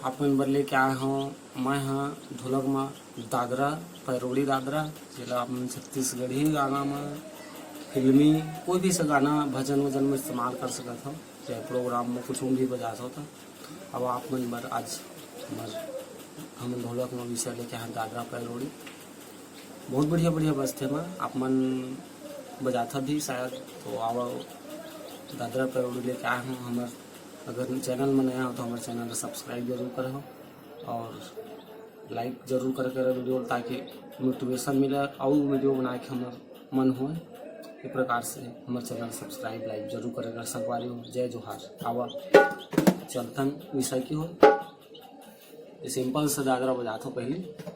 अपन बर लेके आए हो। मैं हाँ ढोलक में दादरा पैरोड़ी दादरा जिला अपन छत्तीसगढ़ी गाना में फिल्मी कोई भी सा गाना भजन वजन में इस्तेमाल कर सकता था, चाहे प्रोग्राम में कुछ भी बजा सकता। अब आप मन बर आज हम ढोलक में विषय लेके आए दादरा पैरोड़ी। बहुत बढ़िया बढ़िया बजते में आप मन बजाता भी शायद, तो आओ दादरा पैरोड़ी लेके आए हूँ। हमारे अगर चैनल में नया हो तो हमारे चैनल को सब्सक्राइब जरूर करो और लाइक जरूर कर वीडियो, ताकि मोटिवेशन मिले और वीडियो बना के हमारे मन हो। इस प्रकार से हमारे चैनल सब्सक्राइब लाइक जरूर करेगा सकवारी हो। जय जोहार। आवा चलतन विषय की हो, सिंपल से दादरा बजाता पहले।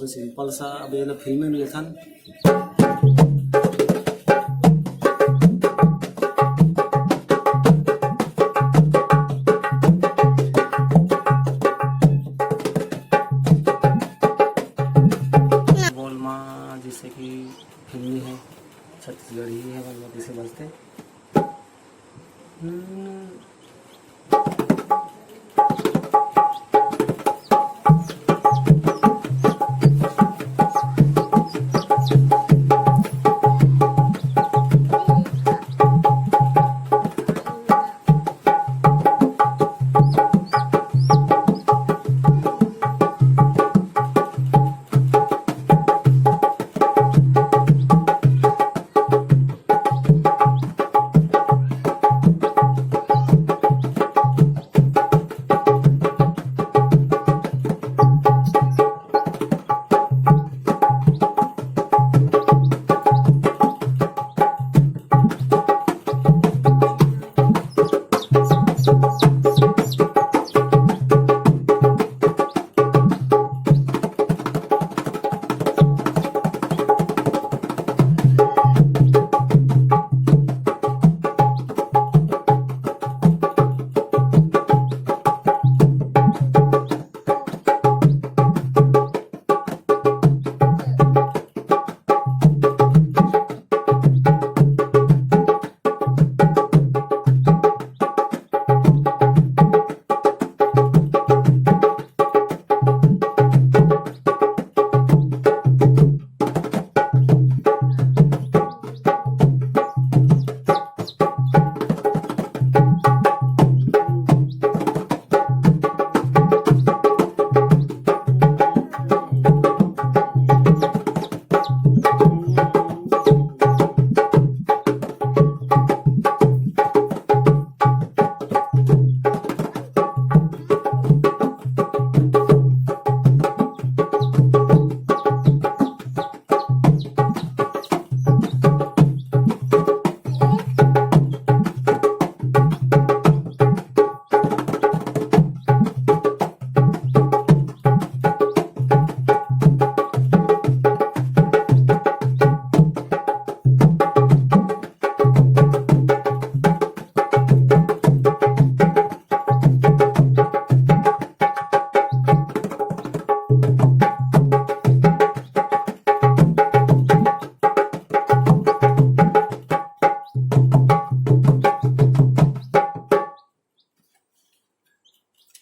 सिंपल सा अब ये फिल्म में लेथन बोल माँ, जैसे कि फिल्मी है छत्तीसगढ़ी है, मतलब इसे बजते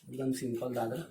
एकदम सिंपल दादरा।